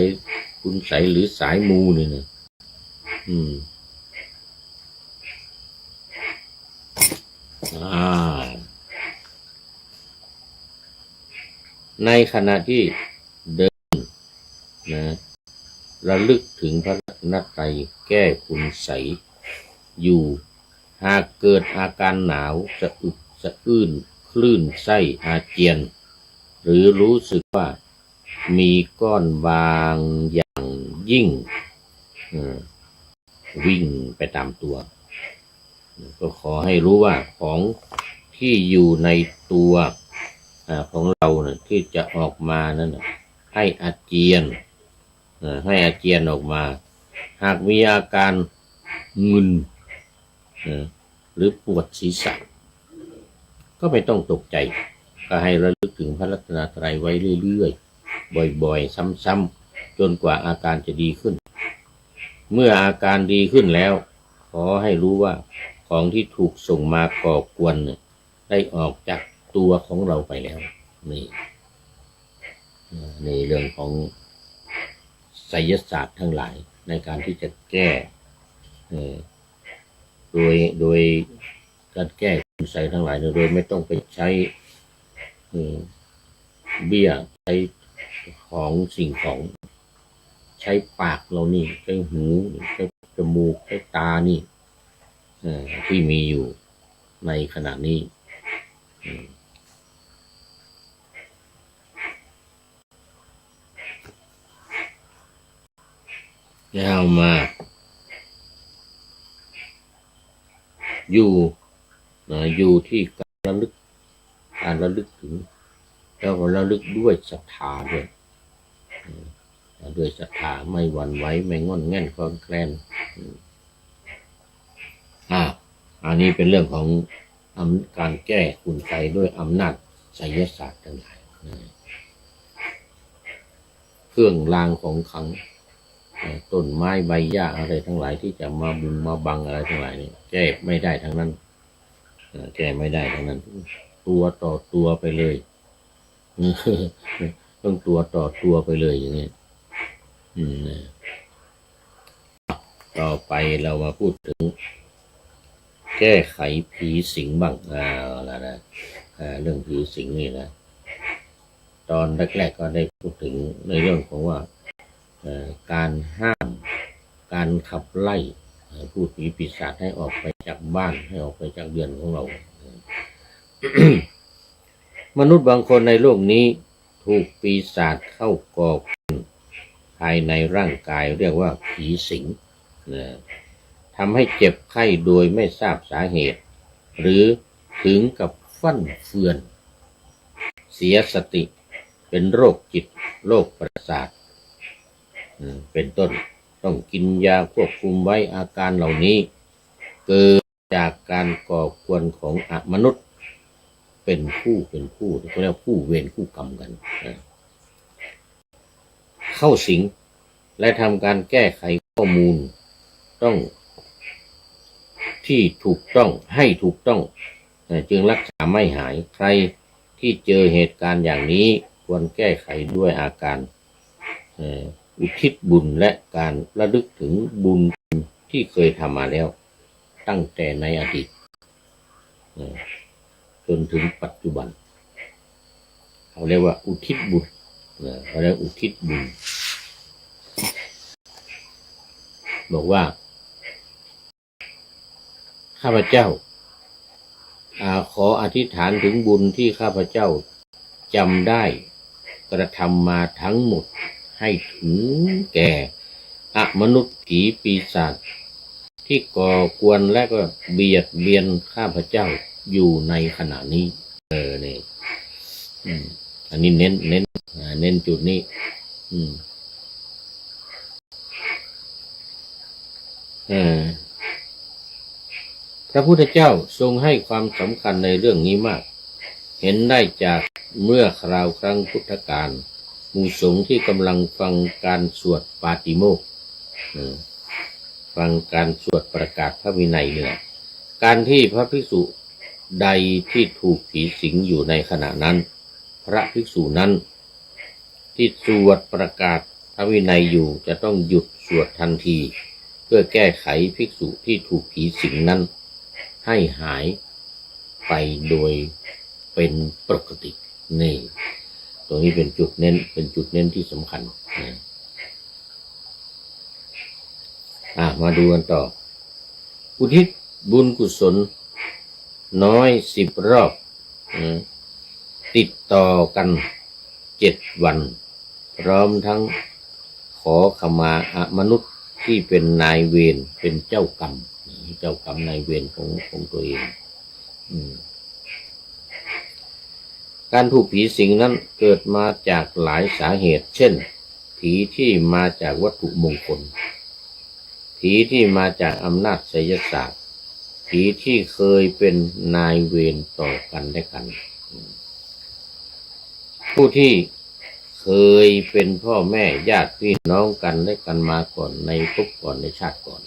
ยหรือสายมูนี่นะในขณะที่เดินนะระลึกถึงพระรัตนตรัยแก้คุณไสยอยู่หากเกิดอาการหนาวสะอึกสะอื้นคลื่นไส้อาเจียนหรือรู้สึกว่ามีก้อนบางอย่างยิ่งวิ่งไปตามตัวก็ขอให้รู้ว่าของที่อยู่ในตัวของเราเนี่ยที่จะออกมานั้นให้อาเจียนออกมาหากมีอาการมึนหรือปวดศีรษะก็ไม่ต้องตกใจก็ให้ระลึกถึงพระรัตนตรัยไว้เรื่อยๆบ่อยๆซ้ำๆจนกว่าอาการจะดีขึ้นเมื่ออาการดีขึ้นแล้วขอให้รู้ว่าของที่ถูกส่งมาก่อกวนได้ออกจากตัวของเราไปแล้วนี่ในเรื่องของไสยศาสตร์ทั้งหลายในการที่จะแก้โดยการแก้คุณไสยทั้งหลายโดยไม่ต้องไปใช้เบี้ยใช้ของสิ่งของใช้ปากเรานี่ใช้หูใช้จมูกใช้ตานี่ที่มีอยู่ในขณะนี้แล้วมาอยู่ที่การระลึกถึงแล้วก็ระลึกด้วยศรัทธาด้วยศรัทธาไม่หวั่นไหวไม่งอนแง่นคลอนแคลนอันนี้เป็นเรื่องของการแก้คุณไสยด้วยอำนาจไสยศาสตร์ทั้งหลายเครื่องรางของขลังต้นไม้ใบหญ้าอะไรทั้งหลายที่จะมาบุงมาบังอะไรทั้งหลายนี่แก้ไม่ได้ทั้งนั้นตัวต่อตัวไปเลยต้องตัวต่อตัวไปเลยอย่างนี้ต่อไปเรามาพูดถึงแก้ไขผีสิงบ้างแล้วนะเรื่องผีสิงนี่นะตอนแรกๆก็ได้พูดถึงในเรื่องของว่าการห้ามการขับไล่พูดผีปีศาจให้ออกไปจากบ้านให้ออกไปจากเรือนของเรา มนุษย์บางคนในโลกนี้ถูกปีศาจเข้าก่อภายในร่างกายเรียกว่าผีสิงทำให้เจ็บไข้โดยไม่ทราบสาเหตุหรือถึงกับฟั่นเฟือนเสียสติเป็นโรคจิตโรคประสาทเป็นต้นต้องกินยาควบคุมไว้อาการเหล่านี้เกิดจากการก่อกวนของมนุษย์เป็นคู่เขาเรียกคู่เวรคู่กรรมกันเข้าสิงและทำการแก้ไขข้อมูลต้องที่ถูกต้องให้ถูกต้องจึงรักษาไม่หายใครที่เจอเหตุการณ์อย่างนี้ควรแก้ไขด้วยอาการอุทิศบุญและการระลึกถึงบุญที่เคยทำมาแล้วตั้งแต่ในอดีตจนถึงปัจจุบันเขาเรียกว่าอุทิศบุญเขาเรียกอุทิศบุญบอกว่าข้าพเจ้าขออธิษฐานถึงบุญที่ข้าพเจ้าจำได้กระทำมาทั้งหมดให้ถึงแก่มนุษย์ผีปีศาจที่ก่อกวนและก็เบียดเบียนข้าพเจ้าอยู่ในขณะนี้นี่ อันนี้เน้นจุดนี้พระพุทธเจ้าทรงให้ความสำคัญในเรื่องนี้มากเห็นได้จากเมื่อคราวครั้งพุทธกาลหมู่สงฆ์ที่กำลังฟังการสวดปาติโมกข์ฟังการสวดประกาศพระวินัยเนี่ยการที่พระภิกษุใดที่ถูกผีสิงอยู่ในขณะนั้นพระภิกษุนั้นที่สวดประกาศพระวินัยอยู่จะต้องหยุดสวดทันทีเพื่อแก้ไขภิกษุที่ถูกผีสิงนั้นให้หายไปโดยเป็นปกตินี่ตรงนี้เป็นจุดเน้นที่สำคัญมาดูกันต่ออุทิศบุญกุศลน้อย10 รอบติดต่อกัน7 วันพร้อมทั้งขอขมามนุษย์ที่เป็นนายเวรเป็นเจ้ากรรมนายเวรของตัวเองการถูกผีสิงนั้นเกิดมาจากหลายสาเหตุเช่นผีที่มาจากวัตถุมงคลผีที่มาจากอำนาจไสยศาสตร์ผีที่เคยเป็นนายเวรต่อกันและกันผู้ที่เคยเป็นพ่อแม่ญาติพี่น้องกันและกันมาก่อนในภพก่อนในชาติก่อน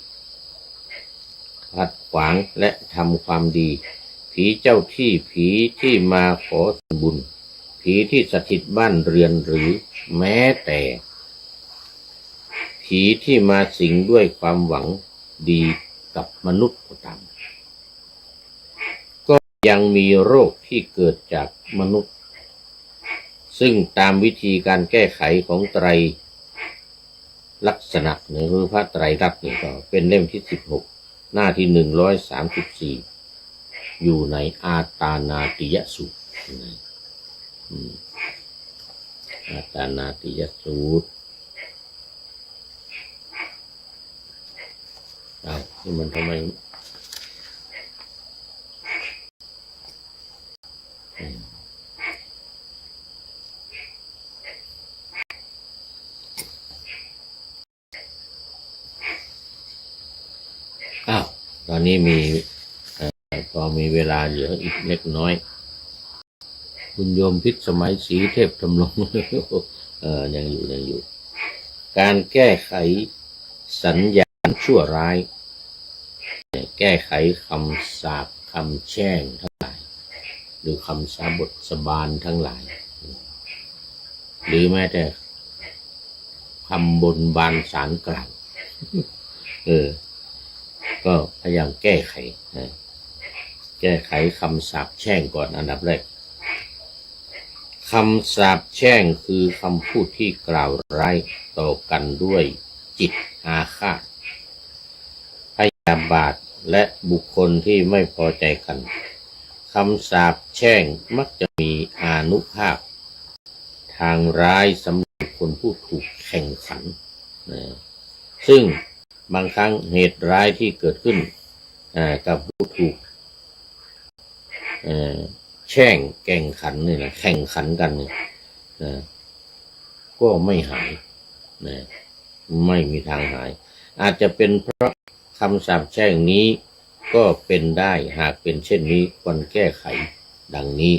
ขัดขวางและทำความดีผีเจ้าที่ผีที่มาขอส่วนบุญผีที่สถิตบ้านเรือนหรือแม้แต่ผีที่มาสิงด้วยความหวังดีกับมนุษย์ก็ตามก็ยังมีโรคที่เกิดจากมนุษย์ซึ่งตามวิธีการแก้ไขของไตรลักษณะหรือพระไตรลักษณ์นี่ก็เป็นเล่มที่16หน้าที่134อยู่ในอาตานาติยสูตรอาตานาติยสูตรนี่มันทำไมตอนนี้พอมีเวลาเหลืออีกเล็กน้อยคุณโยมพิษสมัยศรีเทพดำรงยังอยู่การแก้ไขสัญญาณชั่วร้ายแก้ไขคำสาปคำแช่งทั้งหลายหรือคำสาบทสบานทั้งหลายหรือแม้แต่คำบนบานสารกล่าวก็พยายามแก้ไขคำสาปแช่งก่อนอันดับแรกคำสาปแช่งคือคำพูดที่กล่าวร้ายต่อกันด้วยจิตอาฆาตพยาบาทและบุคคลที่ไม่พอใจกันคำสาปแช่งมักจะมีอานุภาพทางร้ายสำหรับคนผู้ถูกแข่งขันซึ่งบางครั้งเหตุร้ายที่เกิดขึ้นกับผู้ถูกแช่งแข่งขันนี่นะแข่งขันกันก็ไม่หายไม่มีทางหายอาจจะเป็นเพราะคำสาปแช่งนี้ก็เป็นได้หากเป็นเช่นนี้ควรแก้ไขดังนี้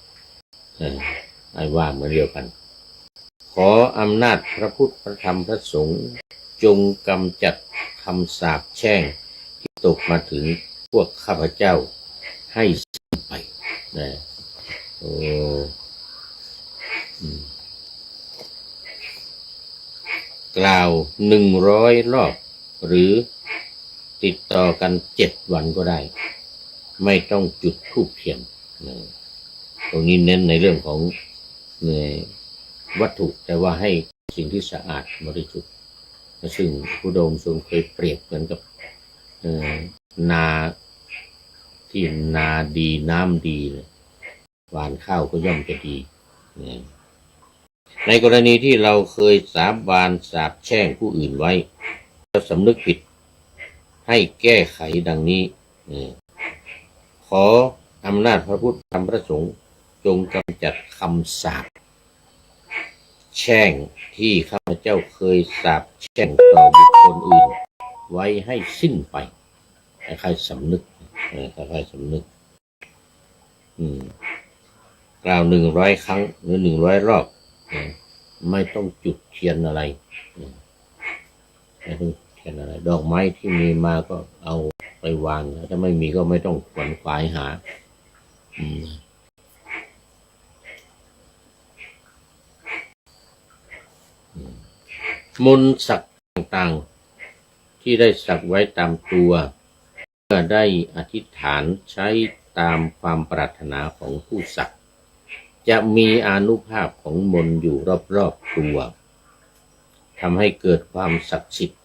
1ให้ว่าเหมือนเดียวกันขออำนาจพระพุทธพระธรรมพระสงฆ์จงกำจัดคำสาปแช่งที่ตกมาถึงพวกข้าพเจ้าให้สิ้นไปกล่าว100 รอบหรือติดต่อกัน7 วันก็ได้ไม่ต้องจุดธูปเทียนตรงนี้เน้นในเรื่องของวัตถุแต่ว่าให้สิ่งที่สะอาดบริสุทธิ์ซึ่งพระโดมทรงเคยเปรียบเหมือนกับนาที่นาดีน้ำดีหวานข้าวก็ย่อมจะดีในกรณีที่เราเคยสาบานสาปแช่งผู้อื่นไว้แล้วสำนึกผิดให้แก้ไขดังนี้ขออำนาจพระพุทธธรรมพระสงฆ์ จงกำจัดคำสาปแช่งที่ข้าพเจ้าเคยสาปแช่งต่อบุคคลอื่นไว้ให้สิ้นไปคล้ายๆสำนึกคล้ายๆสำนึกกล่าว100 ครั้งหรือ100 รอบไม่ต้องจุดเทียนอะไรไม่ต้องเทียนอะไรดอกไม้ที่มีมาก็เอาไปวางถ้าไม่มีก็ไม่ต้องขวนขวายหามนต์สักต่างๆที่ได้สักไว้ตามตัวเมื่อได้อธิษฐานใช้ตามความปรารถนาของผู้สักจะมีอานุภาพของมนต์อยู่รอบๆตัวทำให้เกิดความศักดิ์สิทธิ์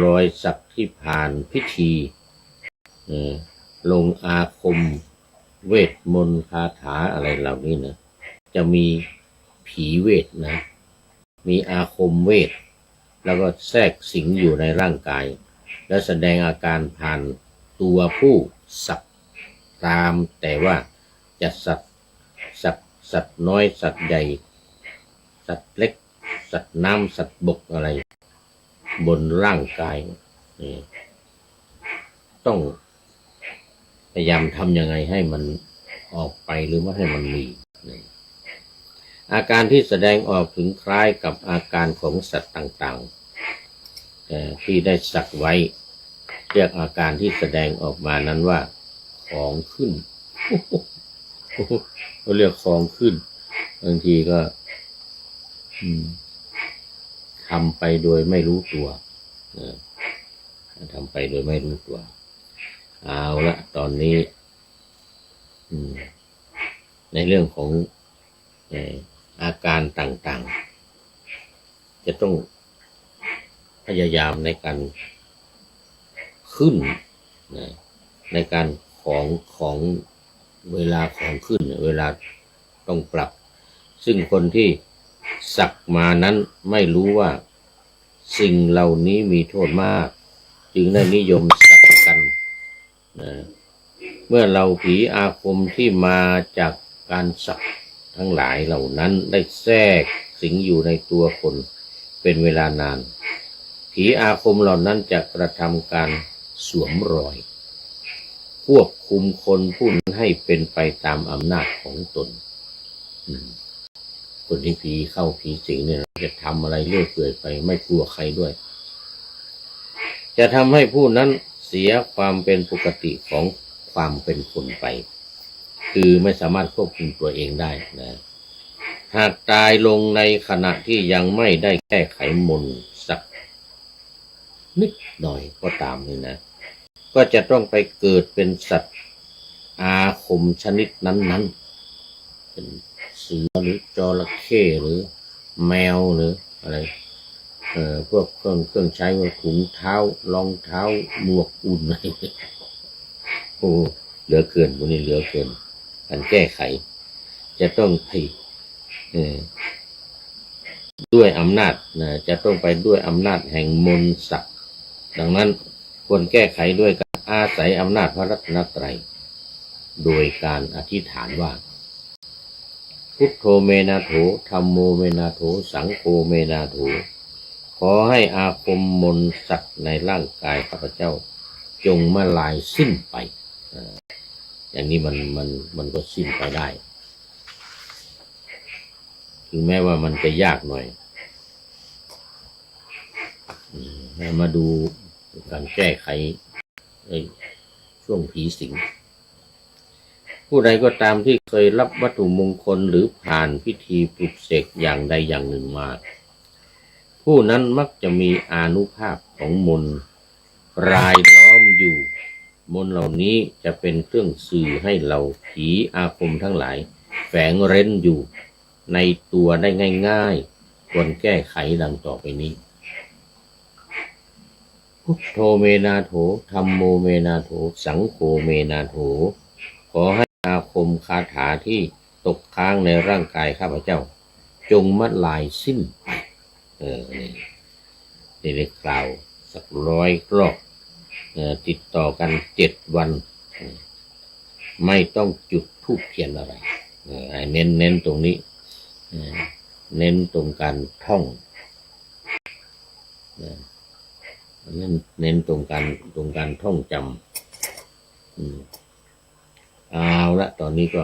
รอยสักที่ผ่านพิธีลงอาคมเวทมนต์คาถาอะไรเหล่านี้นะจะมีผีเวทนะมีอาคมเวทแล้วก็แทรกสิงอยู่ในร่างกายและแสดงอาการผ่านตัวผู้สักตามแต่ว่าจะสัตว์น้อยสัตว์ใหญ่สัตว์เล็กสัตว์น้ำสัตว์บกอะไรบนร่างกายต้องพยายามทำยังไงให้มันออกไปหรือว่าให้มันมีอาการที่แสดงออกถึงคล้ายกับอาการของสัตว์ต่างๆที่ได้สักไว้เรียกอาการที่แสดงออกมานั้นว่าของขึ้นเขาเรียกของขึ้นบางทีก็ทำไปโดยไม่รู้ตัวทำไปโดยไม่รู้ตัวเอาละตอนนี้ในเรื่องของอาการต่างๆจะต้องพยายามในการขึ้นในการของเวลาของขึ้นเวลาต้องปรับซึ่งคนที่สักมานั้นไม่รู้ว่าสิ่งเหล่านี้มีโทษมากจึงได้นิยมสักกันเมื่อเราผีอาคมที่มาจากการสักทั้งหลายเหล่านั้นได้แทรกสิงอยู่ในตัวคนเป็นเวลานานผีอาคมเหล่านั้นจะกระทำการสวมรอยควบคุมคนผู้นั้นให้เป็นไปตามอำนาจของตนคนที่ผีเข้าผีสิงเนี่ยจะทำอะไรเรื่อยเปื่อยไปไม่กลัวใครด้วยจะทำให้ผู้นั้นเสียความเป็นปกติของความเป็นคนไปคือไม่สามารถควบคุมตัวเองได้นะหากตายลงในขณะที่ยังไม่ได้แก้ไขมนต์สักนิดหน่อยก็ตามนี่นะก็จะต้องไปเกิดเป็นสัตว์อาคมชนิดนั้นๆเป็นเสือหรือจระเข้หรือแมวหรืออะไรพวกเครื่องใช้ว่าถุงเท้ารองเท้าหมวกอุ่นอะไรโอ้เหลือเกินพวกนี้เหลือเกินการแก้ไขจะต้องไปด้วยอำนาจจะต้องไปด้วยอำนาจแห่งมนต์ศักดิ์ดังนั้นควรแก้ไขด้วยการอาศัยอำนาจพระรัตนตรัยโดยการอธิษฐานว่าพุทโธเมนาโถธัมโมเมนาโถสังโฆเมนาโถขอให้อาคมมนต์ศักดิ์ในร่างกายข้าพเจ้าจงมาลายสิ้นไปอย่างนี้มันก็สิ้นไปได้ถึงแม้ว่ามันจะยากหน่อยมาดูการแก้ไขในช่วงผีสิงผู้ใดก็ตามที่เคยรับวัตถุมงคลหรือผ่านพิธีปลุกเสกอย่างใดอย่างหนึ่งมาผู้นั้นมักจะมีอานุภาพของมนต์รายล้อมอยู่มนต์เหล่านี้จะเป็นเครื่องสื่อให้เราผีอาคมทั้งหลายแฝงเร้นอยู่ในตัวได้ง่ายๆควรแก้ไขดังต่อไปนี้พุทโธเมนาโถธัมโมเมนาโถสังโฆเมนาโถขอให้อาคมคาถาที่ตกค้างในร่างกายข้าพเจ้าจงมัดลายสิ้นไปนี่ได้กล่าวสัก100 รอบติดต่อกัน7 วันไม่ต้องจุดธูปเทียนอะไร เน้นตรงนี้เน้นตรงการท่องเน้นตรงการท่องจำเอาละตอนนี้ก็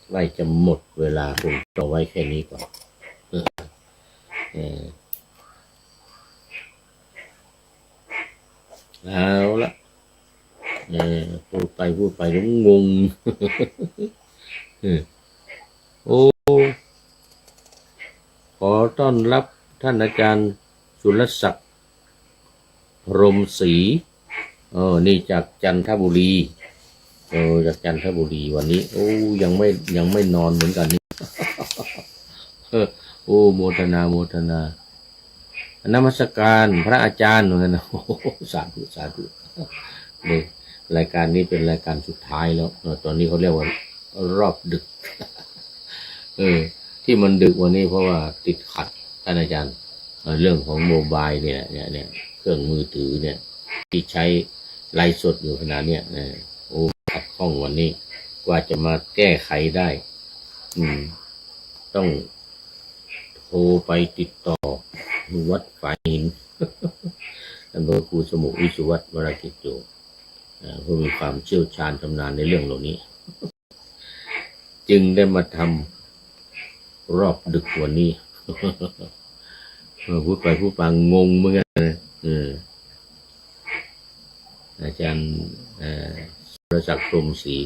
ใกล้จะหมดเวลาคงจะไว้แค่นี้ก่อนเอาละพูดไปแล้วงงโอ้ขอต้อนรับท่านอาจารย์สุรศักดิ์พรหมศรีนี่จากจันทบุรีจากจันทบุรีวันนี้ยังไม่นอนเหมือนกันนี่โมทนานมัสการพระอาจารย์เหมือนกันนะสาธุนี่รายการนี้เป็นรายการสุดท้ายแล้วตอนนี้เขาเรียกว่ารอบดึกที่มันดึกวันนี้เพราะว่าติดขัดท่านอาจารย์เรื่องของโมบายเนี่ยเครื่องมือถือเนี่ยที่ใช้ไลฟ์สดอยู่ขนาดเนี้ยขัดข้องวันนี้กว่าจะมาแก้ไขได้ต้องโทรไปติดต่อวัดฝ่ายหินท่านพระครูสมุวิสุวัตวรกิจโยผู้มีความเชี่ยวชาญชำนาญในเรื่องเหล่านี้จึงได้มาทำรอบดึกวันนี้พูดไปพูดฟังงงเหมือนกันอาจารย์สุรศักดิ์พรหมศรี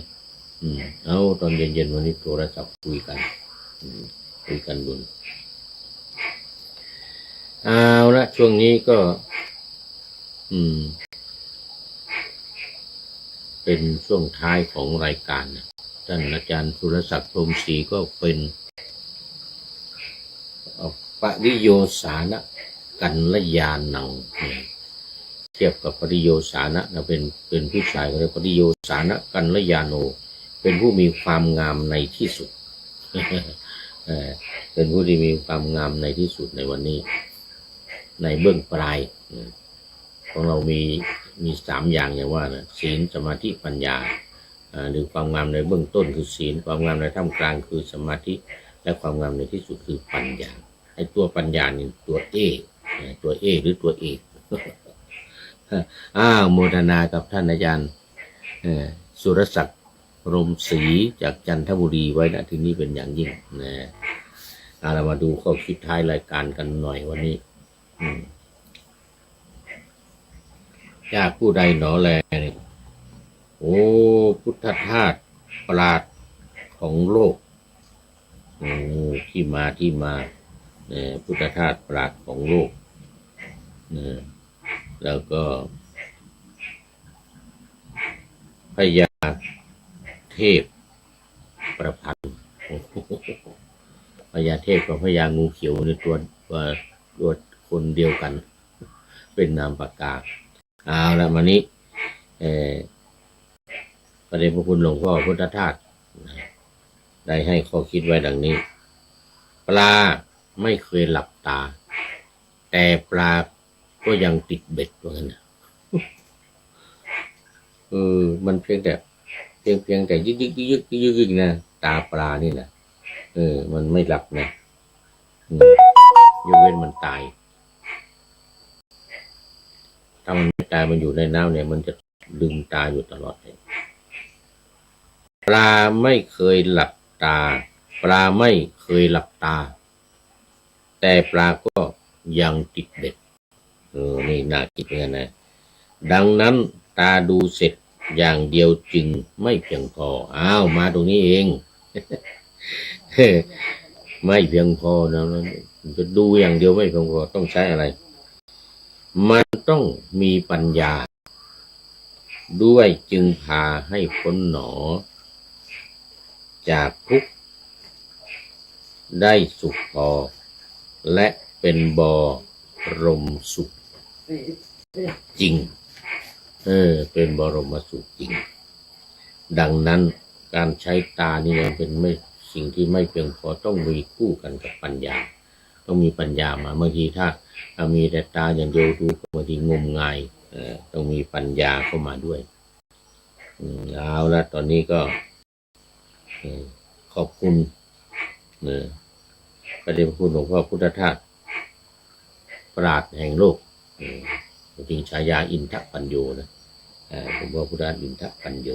ตอนเย็นวันนี้โทรศัพท์คุยกันบุญเอาละช่วงนี้ก็เป็นช่วงท้ายของรายการท่านอาจารย์สุรศักดิ์พรหมศรีก็เป็นปริโยสานะกัลยาณังเทียบกับปริโยสานะเป็นผู้ชายก็เรียกปริโยสานะกัลยาโนเป็นผู้มีความงามในที่สุดเป็นผู้ที่มีความงามในที่สุดในวันนี้ในเบื้องปลายของเรามี3อย่างอย่างว่านะศีลสมาธิปัญญาหรือความงามในเบื้องต้นคือศีลความงามในท่ามกลางคือสมาธิและความงามในที่สุดคือปัญญาไอ้ตัวปัญญานี่ตัวเอหรือตัวเอกโมทนากับท่านอาจารย์สุรศักดิ์พรหมศรีจากจันทบุรีไว้นะที่นี้เป็นอย่างยิ่งนะเรามาดูข้อคิดท้ายรายการกันหน่อยวันนี้ยากผู้ใดหนอแลนี่พุทธทาสปราชญ์ของโลกที่มาพุทธทาสปราชญ์ของโลกแล้วก็พญาเทพประพันธ์พญาเทพกับพญางูเขียวในตัวคนเดียวกันเป็นนามปากกาเอาละมานี้พระเดชพระคุณหลวงพ่อพุทธทาสได้ให้ข้อคิดไว้ดังนี้ปลาไม่เคยหลับตาแต่ปลาก็ยังติดเบ็ดว่างั้นนะมันเพียงแต่ยึกนะตาปลานี่นะมันไม่หลับนะยกเว้นมันตายถ้ามันไม่ตายมันอยู่ในน้ำเนี่ยมันจะดึงตาอยู่ตลอดเลยปลาไม่เคยหลับตาแต่ปลาก็ยังติดเบ็ดนี่น่าคิดเหมือนกันนะดังนั้นตาดูเสร็จอย่างเดียวจึงไม่เพียงพอมาตรงนี้เอง ไม่เพียงพอนะจะดูอย่างเดียวไม่เพียงพอต้องใช้อะไรมันต้องมีปัญญาด้วยจึงพาให้พ้นหนอจากทุกข์ได้สุขพอและเป็นบ่อรมสุขจริงเป็นบรมสุขจริงดังนั้นการใช้ตานี่ยังเป็นสิ่งที่ไม่เพียงพอต้องมีคู่กันกับปัญญาต้องมีปัญญามาบางทีถ้ามีแต่ตาอย่างเดียวดูบางทีงมงายต้องมีปัญญาเข้ามาด้วยเอาละตอนนี้ก็ ขอบคุณพระเดชพระคุณหลวงพ่อพุทธทาสปราชญ์แห่งโลกจริงฉายาอินทปัญโยนะหลวงพ่อพุทธทาสอินทปัญโย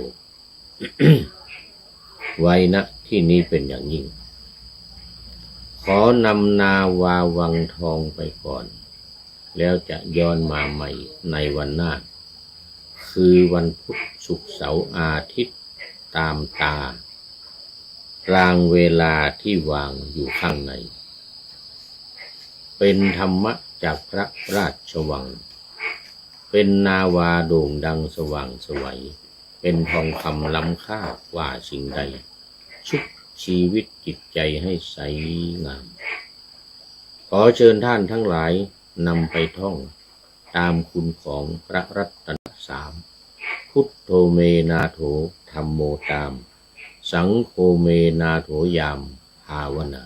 ไว้ณที่นี้เป็นอย่างยิ่งขอนำนาวาวังทองไปก่อนแล้วจะย้อนมาใหม่ในวันหน้าคือวันพุธศุกร์เสาร์อาทิตย์ตามตากลางเวลาที่วางอยู่ข้างในเป็นธรรมะจากพระราชวังเป็นนาวาโด่งดังสว่างไสวเป็นทองคำล้ำค่ากว่าสิ่งใดชุบชีวิตจิตใจให้ใสงามขอเชิญท่านทั้งหลายนำไปท่องตามคุณของพระรัตนสามพุทโธเมนาโถธัมโมตามสังโฆเมนาโถยามภาวนา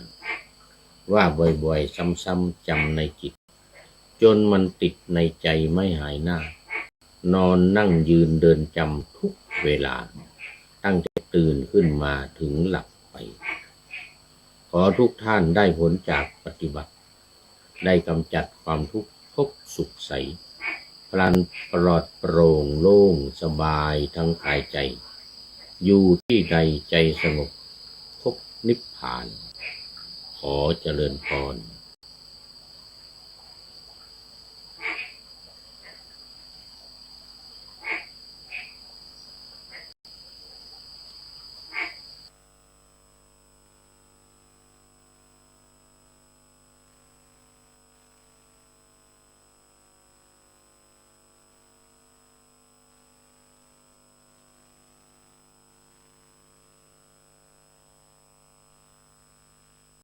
ว่าบ่อยๆซ้ำๆจำในจิตจนมันติดในใจไม่หายหน้านอนนั่งยืนเดินจำทุกเวลาตั้งแต่ตื่นขึ้นมาถึงหลับไปขอทุกท่านได้ผลจากปฏิบัติได้กำจัดความทุกข์พบสุขใสพลันปลอดโปร่งโล่งสบายทั้งกายใจอยู่ที่ใดใจสงบพบนิพพานขอเจริญพร